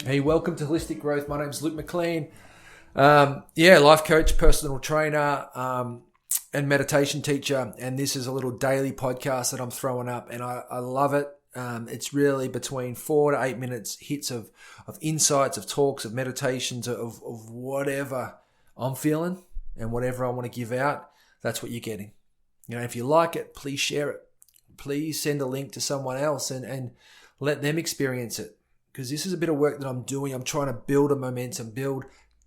Hey, welcome to Holistic Growth. My name's Luke McLean. Life coach, personal trainer, and meditation teacher. And this is a little daily podcast that I'm throwing up, and I love it. It's really between 4 to 8 minutes, hits of insights, of talks, of meditations, of whatever I'm feeling and whatever I want to give out. That's what you're getting. You know, if you like it, please share it. Please send a link to someone else and let them experience it. Because this is a bit of work that I'm doing. I'm trying to build a momentum, build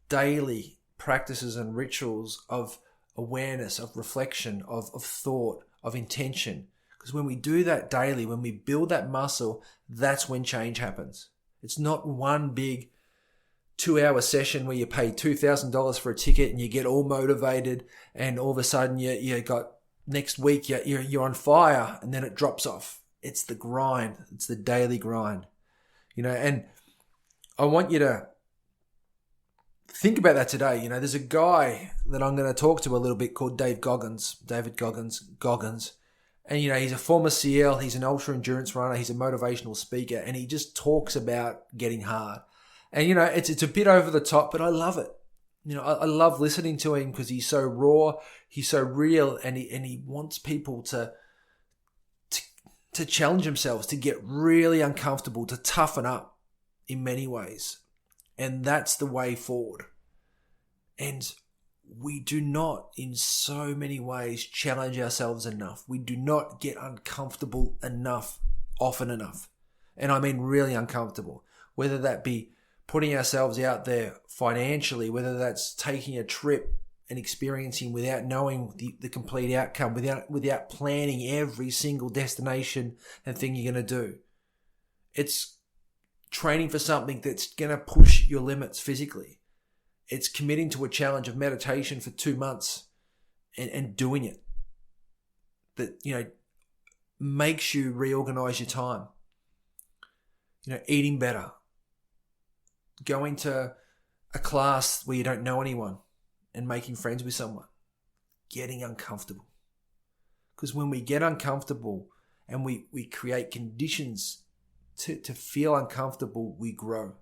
daily practices and rituals of awareness, of reflection, of thought, of intention. Because when we do that daily, when we build that muscle, that's when change happens. It's not one big 2-hour session where you pay $2,000 for a ticket and you get all motivated and all of a sudden you got next week you're on fire and then it drops off. It's the grind. It's the daily grind. You know, and I want you to think about that today. You know, there's a guy that I'm going to talk to a little bit called David Goggins. And, you know, he's a former CL. He's an ultra endurance runner. He's a motivational speaker. And he just talks about getting hard. And, you know, it's a bit over the top, but I love it. You know, I love listening to him because he's so raw. He's so real. And he wants people to challenge themselves, to get really uncomfortable, to toughen up in many ways. And that's the way forward. And we do not, in so many ways, challenge ourselves enough. We do not get uncomfortable enough, often enough. And I mean really uncomfortable. Whether that be putting ourselves out there financially, whether that's taking a trip and experiencing without knowing the complete outcome, without planning every single destination and thing you're going to do. It's training for something that's going to push your limits physically. It's committing to a challenge of meditation for 2 months and doing it. That, you know, makes you reorganize your time. You know, eating better. Going to a class where you don't know anyone and making friends with someone. Getting uncomfortable. Because when we get uncomfortable and we create conditions to feel uncomfortable, we grow.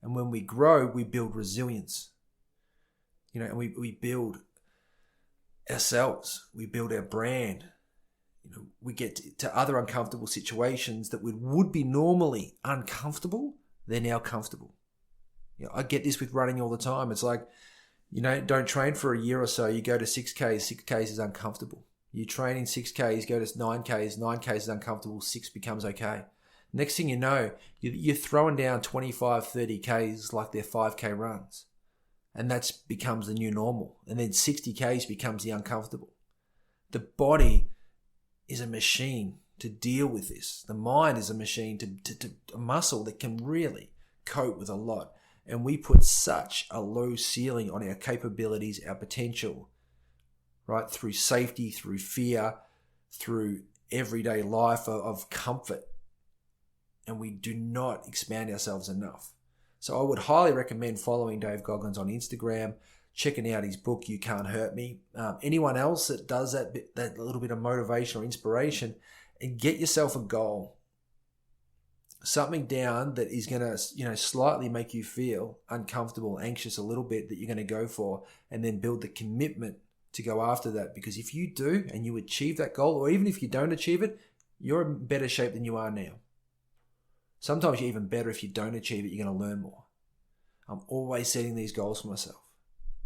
And when we grow, we build resilience. You know, and we build ourselves. We build our brand. You know, we get to other uncomfortable situations that would be normally uncomfortable. They're now comfortable. You know, I get this with running all the time. It's like, you know, don't train for a year or so. You go to 6Ks. 6Ks is uncomfortable. You train in 6Ks, go to 9Ks. 9Ks is uncomfortable. 6 becomes okay. Next thing you know, you're throwing down 25, 30Ks like they're 5K runs. And that becomes the new normal. And then 60Ks becomes the uncomfortable. The body is a machine to deal with this. The mind is a machine a muscle that can really cope with a lot. And we put such a low ceiling on our capabilities, our potential, right? Through safety, through fear, through everyday life of comfort. And we do not expand ourselves enough. So I would highly recommend following Dave Goggins on Instagram, checking out his book, You Can't Hurt Me. Anyone else that does that little bit of motivation or inspiration, and get yourself a goal. Something down that is going to, you know, slightly make you feel uncomfortable, anxious a little bit that you're going to go for, and then build the commitment to go after that. Because if you do and you achieve that goal, or even if you don't achieve it, you're in better shape than you are now. Sometimes you're even better if you don't achieve it, you're going to learn more. I'm always setting these goals for myself.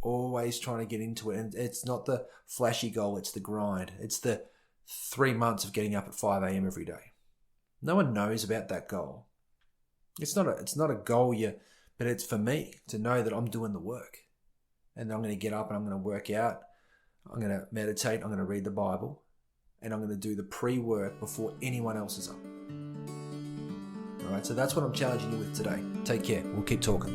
Always trying to get into it. And it's not the flashy goal, it's the grind. It's the 3 months of getting up at 5 a.m. every day. No one knows about that goal. It's not a goal but it's for me to know that I'm doing the work. And I'm going to get up and I'm going to work out. I'm going to meditate. I'm going to read the Bible. And I'm going to do the pre-work before anyone else is up. All right, so that's what I'm challenging you with today. Take care. We'll keep talking.